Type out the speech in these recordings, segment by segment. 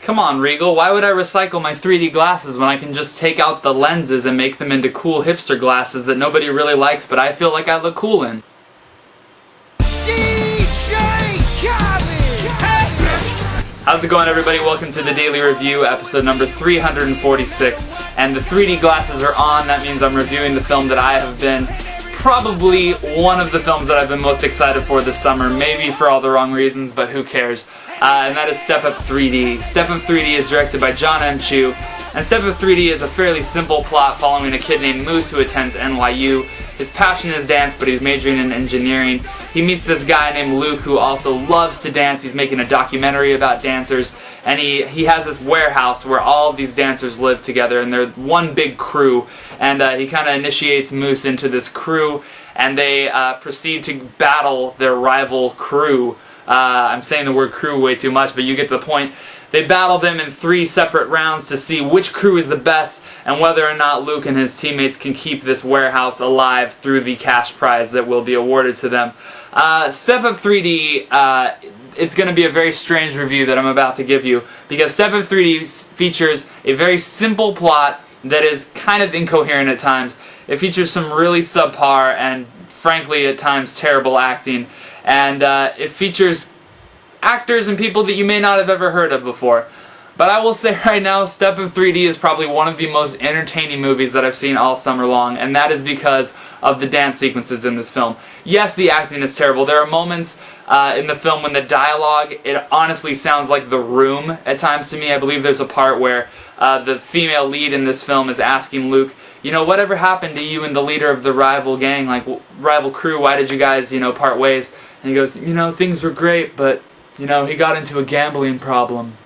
Come on, Regal, why would I recycle my 3D glasses when I can just take out the lenses and make them into cool hipster glasses that nobody really likes but I feel like I look cool in? How's it going, everybody? Welcome to the Daily Review, episode number 346. And the 3D glasses are on. That means I'm reviewing the film that I have been probably one of the films that I've been most excited for this summer. Maybe for all the wrong reasons, but who cares? And that is Step Up 3D. Step Up 3D is directed by Jon M. Chu. And Step Up 3D is a fairly simple plot following a kid named Moose who attends NYU. His passion is dance, but he's majoring in engineering. He meets this guy named Luke who also loves to dance. He's making a documentary about dancers, and he has this warehouse where all of these dancers live together, and they're one big crew. And he kind of initiates Moose into this crew, and they proceed to battle their rival crew. I'm saying the word crew way too much, but you get the point. They battle them in 3 separate rounds to see which crew is the best and whether or not Luke and his teammates can keep this warehouse alive through the cash prize that will be awarded to them. Step Up 3D, it's going to be a very strange review that I'm about to give you, because Step Up 3D features a very simple plot that is kind of incoherent at times. It features some really subpar and, frankly, at times terrible acting. And it features actors and people that you may not have ever heard of before. But I will say right now, Step Up 3D is probably one of the most entertaining movies that I've seen all summer long, and that is because of the dance sequences in this film. Yes, the acting is terrible. There are moments in the film when the dialogue, it honestly sounds like The Room at times to me. I believe there's a part where the female lead in this film is asking Luke, you know, whatever happened to you and the leader of the rival gang, like rival crew, why did you guys, you know, part ways? And he goes, you know, things were great, but, you know, he got into a gambling problem.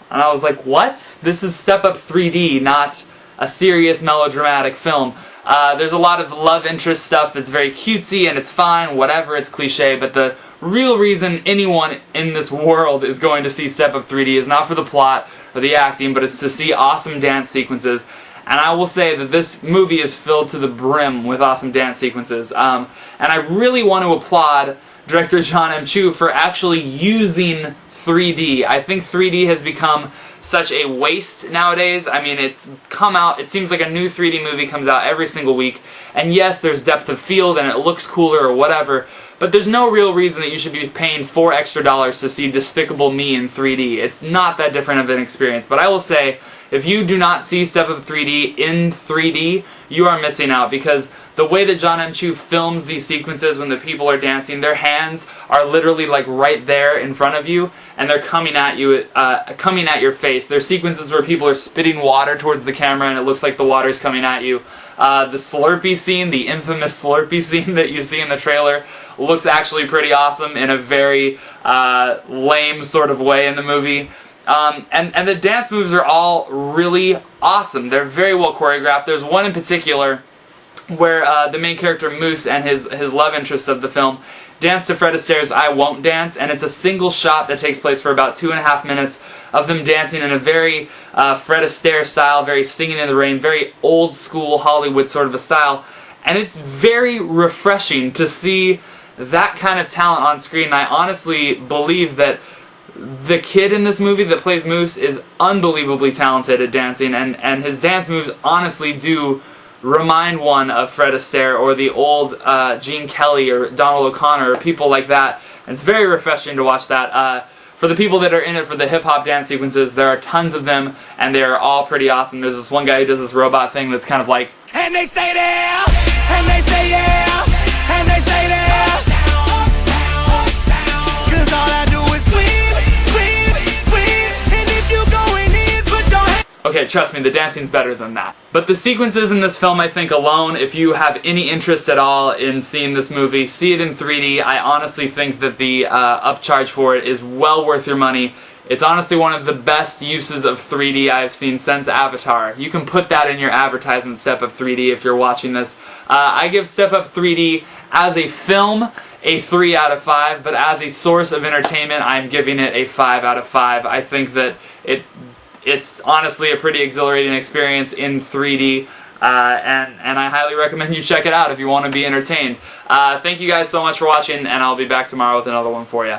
And I was like, what? This is Step Up 3D, not a serious melodramatic film. There's a lot of love interest stuff that's very cutesy, and it's fine, whatever, it's cliche, but the real reason anyone in this world is going to see Step Up 3D is not for the plot or the acting, but it's to see awesome dance sequences. And I will say that this movie is filled to the brim with awesome dance sequences. And I really want to applaud director Jon M. Chu for actually using 3D. I think 3D has become such a waste nowadays. I mean, it's come out, it seems like a new 3D movie comes out every single week. And yes, there's depth of field and it looks cooler or whatever, but there's no real reason that you should be paying $4 extra to see Despicable Me in 3D. It's not that different of an experience. But I will say, if you do not see Step Up 3D in 3D, you are missing out, because the way that Jon M. Chu films these sequences when the people are dancing, their hands are literally like right there in front of you, and they're coming at you, coming at your face. There's sequences where people are spitting water towards the camera, and it looks like the water's coming at you. The Slurpee scene, the infamous Slurpee scene that you see in the trailer, looks actually pretty awesome in a very lame sort of way in the movie. And the dance moves are all really awesome. They're very well choreographed. There's one in particular where the main character Moose and his love interest of the film dance to Fred Astaire's I Won't Dance, and it's a single shot that takes place for about 2.5 minutes of them dancing in a very Fred Astaire style, very Singing in the Rain, very old school Hollywood sort of a style, and it's very refreshing to see that kind of talent on screen. I honestly believe that the kid in this movie that plays Moose is unbelievably talented at dancing, and his dance moves honestly do remind one of Fred Astaire or the old Gene Kelly or Donald O'Connor or people like that. And it's very refreshing to watch that. For the people that are in it for the hip-hop dance sequences, there are tons of them, and they are all pretty awesome. There's this one guy who does this robot thing that's kind of like, and they stay there, and they stay there, and they stay there. Cause all I do is and if you going in, but don't. Okay, trust me, the dancing's better than that. But the sequences in this film, I think alone, if you have any interest at all in seeing this movie, see it in 3D. I honestly think that the upcharge for it is well worth your money. It's honestly one of the best uses of 3D I've seen since Avatar. You can put that in your advertisement, Step Up 3D, if you're watching this. I give Step Up 3D as a film a 3 out of 5, but as a source of entertainment, I'm giving it a 5 out of 5. I think that it's honestly a pretty exhilarating experience in 3D, and I highly recommend you check it out if you want to be entertained. Thank you guys so much for watching, and I'll be back tomorrow with another one for you.